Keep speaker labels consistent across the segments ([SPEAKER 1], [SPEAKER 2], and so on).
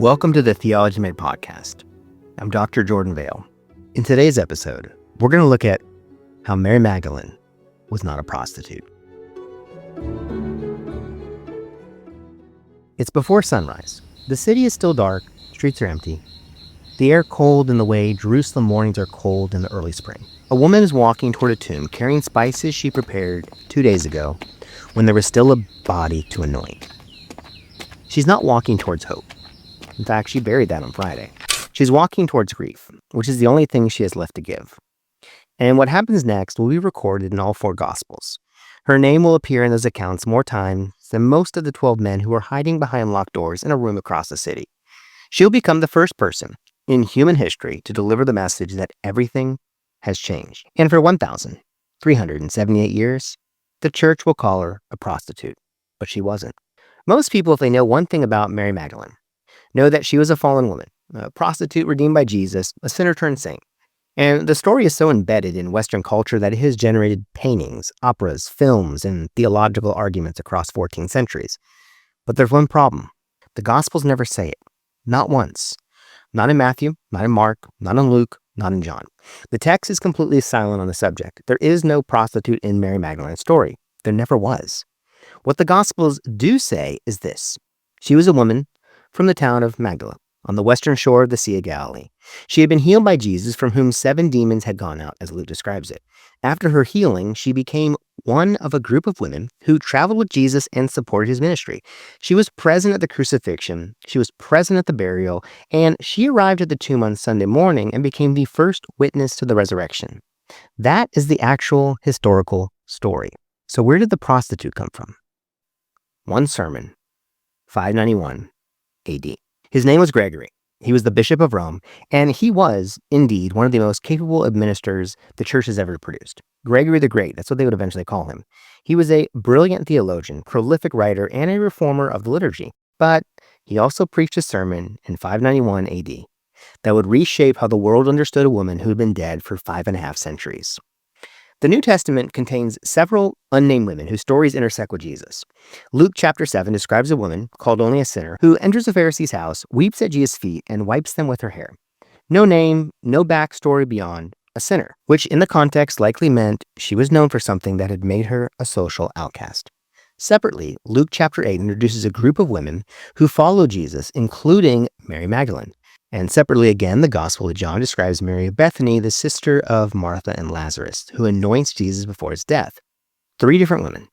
[SPEAKER 1] Welcome to the Theology Made podcast. I'm Dr. Jordan Vale. In today's episode, we're going to look at how Mary Magdalene was not a prostitute. It's before sunrise. The city is still dark, streets are empty. The air cold in the way Jerusalem mornings are cold in the early spring. A woman is walking toward a tomb carrying spices she prepared 2 days ago when there was still a body to anoint. She's not walking towards hope. In fact, she buried that on Friday. She's walking towards grief, which is the only thing she has left to give. And what happens next will be recorded in all 4 Gospels. Her name will appear in those accounts more times than most of the 12 men who are hiding behind locked doors in a room across the city. She'll become the first person in human history to deliver the message that everything has changed. And for 1,378 years, the church will call her a prostitute, but she wasn't. Most people, if they know one thing about Mary Magdalene, know that she was a fallen woman, a prostitute redeemed by Jesus, a sinner turned saint. And the story is so embedded in Western culture that it has generated paintings, operas, films, and theological arguments across 14 centuries. But there's one problem. The Gospels never say it. Not once. Not in Matthew, not in Mark, not in Luke, not in John. The text is completely silent on the subject. There is no prostitute in Mary Magdalene's story. There never was. What the Gospels do say is this. She was a woman from the town of Magdala, on the western shore of the Sea of Galilee. She had been healed by Jesus, from whom 7 demons had gone out, as Luke describes it. After her healing, she became one of a group of women who traveled with Jesus and supported his ministry. She was present at the crucifixion, she was present at the burial, and she arrived at the tomb on Sunday morning and became the first witness to the resurrection. That is the actual historical story. So where did the prostitute come from? One sermon, 591 AD. His name was Gregory. He was the Bishop of Rome, and he was, indeed, one of the most capable administrators the church has ever produced. Gregory the Great, that's what they would eventually call him. He was a brilliant theologian, prolific writer, and a reformer of the liturgy. But he also preached a sermon in 591 AD that would reshape how the world understood a woman who had been dead for 5.5 centuries. The New Testament contains several unnamed women whose stories intersect with Jesus. Luke chapter 7 describes a woman, called only a sinner, who enters a Pharisee's house, weeps at Jesus' feet, and wipes them with her hair. No name, no backstory beyond a sinner, which in the context likely meant she was known for something that had made her a social outcast. Separately, Luke chapter 8 introduces a group of women who follow Jesus, including Mary Magdalene. And separately again, the Gospel of John describes Mary of Bethany, the sister of Martha and Lazarus, who anoints Jesus before his death. 3 different women,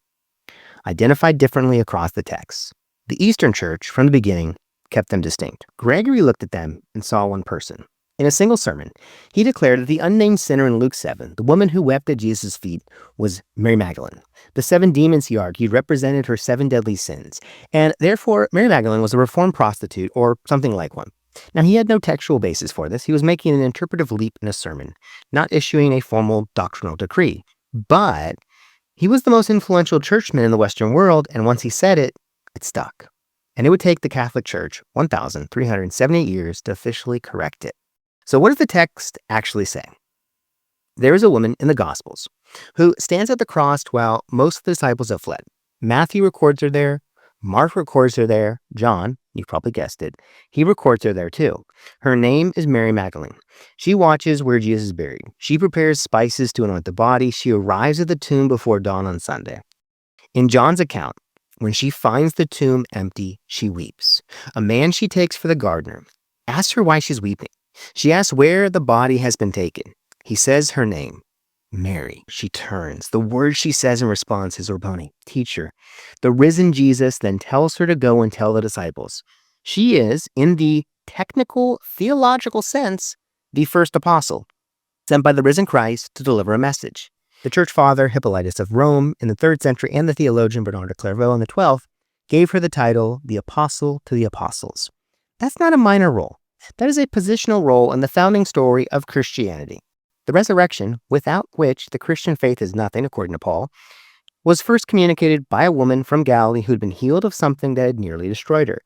[SPEAKER 1] identified differently across the text. The Eastern Church, from the beginning, kept them distinct. Gregory looked at them and saw one person. In a single sermon, he declared that the unnamed sinner in Luke 7, the woman who wept at Jesus' feet, was Mary Magdalene. The 7 demons, he argued, represented her 7 deadly sins, and therefore Mary Magdalene was a reformed prostitute or something like one. Now, he had no textual basis for this. He was making an interpretive leap in a sermon, not issuing a formal doctrinal decree. But he was the most influential churchman in the Western world, and once he said it, it stuck. And it would take the Catholic Church 1,378 years to officially correct it. So what does the text actually say? There is a woman in the Gospels who stands at the cross while most of the disciples have fled. Matthew records her there. Mark records her there. John, you probably guessed it, he records her there too. Her name is Mary Magdalene. She watches where Jesus is buried. She prepares spices to anoint the body. She arrives at the tomb before dawn on Sunday. In John's account, when she finds the tomb empty, she weeps. A man she takes for the gardener asks her why she's weeping. She asks where the body has been taken. He says her name, Mary. She turns. The word she says in response is Rabboni, teacher. The risen Jesus then tells her to go and tell the disciples. She is, in the technical, theological sense, the first apostle, sent by the risen Christ to deliver a message. The church father, Hippolytus of Rome, in the 3rd century, and the theologian Bernard of Clairvaux in the 12th, gave her the title, the Apostle to the Apostles. That's not a minor role. That is a positional role in the founding story of Christianity. The resurrection, without which the Christian faith is nothing, according to Paul, was first communicated by a woman from Galilee who had been healed of something that had nearly destroyed her.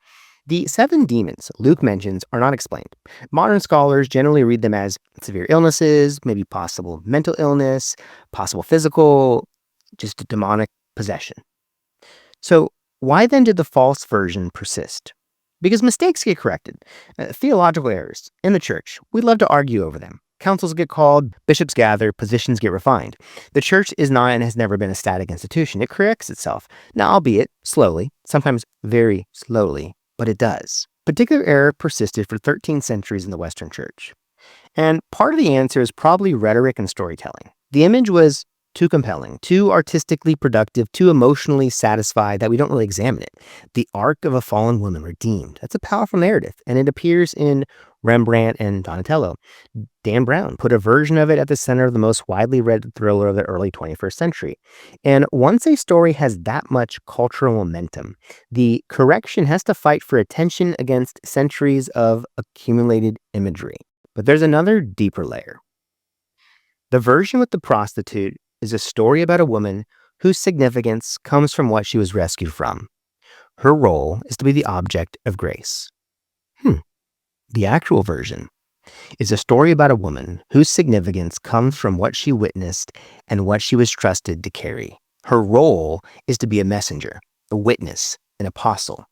[SPEAKER 1] The 7 demons Luke mentions are not explained. Modern scholars generally read them as severe illnesses, maybe possible mental illness, possible physical, just a demonic possession. So why then did the false version persist? Because mistakes get corrected. Theological errors in the church, we love to argue over them. Councils get called, bishops gather, positions get refined. The church is not and has never been a static institution. It corrects itself. Now, albeit slowly, sometimes very slowly, but it does. Particular error persisted for 13 centuries in the Western Church. And part of the answer is probably rhetoric and storytelling. The image was too compelling, too artistically productive, too emotionally satisfied that we don't really examine it. The arc of a fallen woman redeemed. That's a powerful narrative, and it appears in Rembrandt and Donatello. Dan Brown put a version of it at the center of the most widely read thriller of the early 21st century. And once a story has that much cultural momentum, the correction has to fight for attention against centuries of accumulated imagery. But there's another deeper layer. The version with the prostitute is a story about a woman whose significance comes from what she was rescued from. Her role is to be the object of grace. The actual version is a story about a woman whose significance comes from what she witnessed and what she was trusted to carry. Her role is to be a messenger, a witness, an apostle.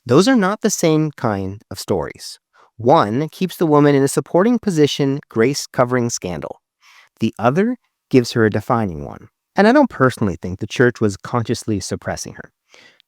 [SPEAKER 1] Those are not the same kind of stories. One keeps the woman in a supporting position, grace covering scandal. The other gives her a defining one. And I don't personally think the church was consciously suppressing her.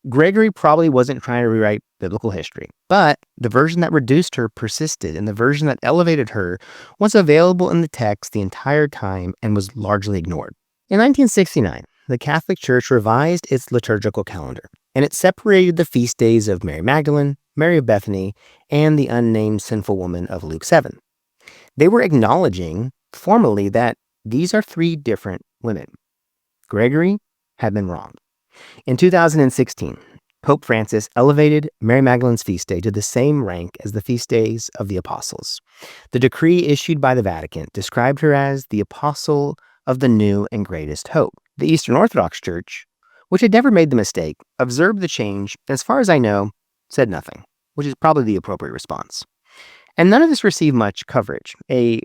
[SPEAKER 1] Gregory probably wasn't trying to rewrite biblical history, but the version that reduced her persisted, and the version that elevated her was available in the text the entire time and was largely ignored. In 1969, the Catholic Church revised its liturgical calendar, and it separated the feast days of Mary Magdalene, Mary of Bethany, and the unnamed sinful woman of Luke 7. They were acknowledging formally that these are three different women. Gregory had been wrong. In 2016, Pope Francis elevated Mary Magdalene's feast day to the same rank as the feast days of the apostles. The decree issued by the Vatican described her as the apostle of the new and greatest hope. The Eastern Orthodox Church, which had never made the mistake, observed the change, and as far as I know, said nothing, which is probably the appropriate response. And none of this received much coverage. A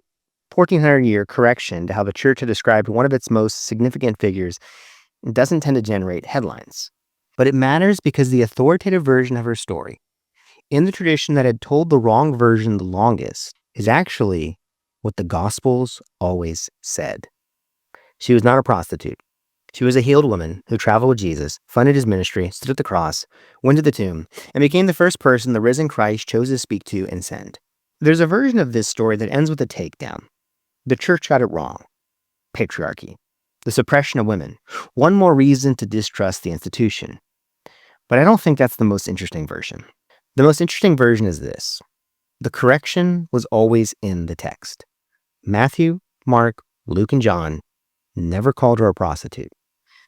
[SPEAKER 1] 1400-year correction to how the church had described one of its most significant figures doesn't tend to generate headlines. But it matters because the authoritative version of her story, in the tradition that had told the wrong version the longest, is actually what the Gospels always said. She was not a prostitute. She was a healed woman who traveled with Jesus, funded his ministry, stood at the cross, went to the tomb, and became the first person the risen Christ chose to speak to and send. There's a version of this story that ends with a takedown. The church got it wrong. Patriarchy. The suppression of women. One more reason to distrust the institution. But I don't think that's the most interesting version. The most interesting version is this. The correction was always in the text. Matthew, Mark, Luke, and John never called her a prostitute.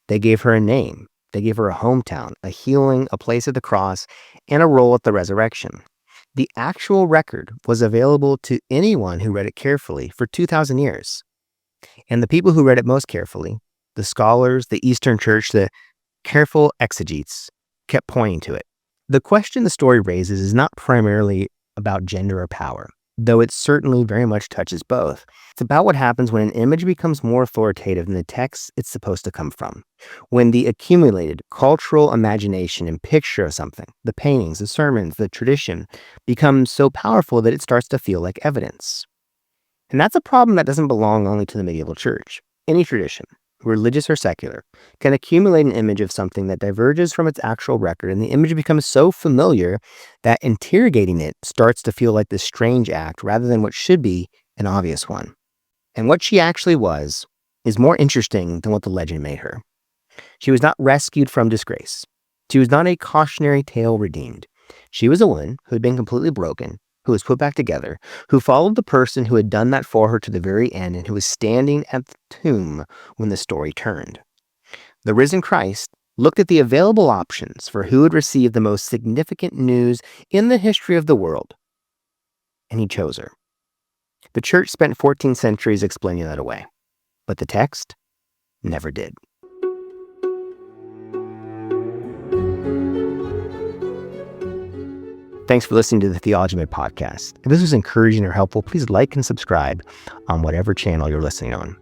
[SPEAKER 1] They gave her a name. They gave her a hometown, a healing, a place at the cross, and a role at the resurrection. The actual record was available to anyone who read it carefully for 2,000 years. And the people who read it most carefully, the scholars, the Eastern Church, the careful exegetes, kept pointing to it. The question the story raises is not primarily about gender or power, though it certainly very much touches both. It's about what happens when an image becomes more authoritative than the text it's supposed to come from. When the accumulated cultural imagination and picture of something, the paintings, the sermons, the tradition, becomes so powerful that it starts to feel like evidence. And that's a problem that doesn't belong only to the medieval church. Any tradition, religious or secular, can accumulate an image of something that diverges from its actual record, and the image becomes so familiar that interrogating it starts to feel like this strange act rather than what should be an obvious one. And what she actually was is more interesting than what the legend made her. She was not rescued from disgrace. She was not a cautionary tale redeemed. She was a woman who had been completely broken, who was put back together, who followed the person who had done that for her to the very end, and who was standing at the tomb when the story turned. The risen Christ looked at the available options for who would receive the most significant news in the history of the world, and he chose her. The church spent 14 centuries explaining that away, but the text never did. Thanks for listening to the Theology Made podcast. If this was encouraging or helpful, please like and subscribe on whatever channel you're listening on.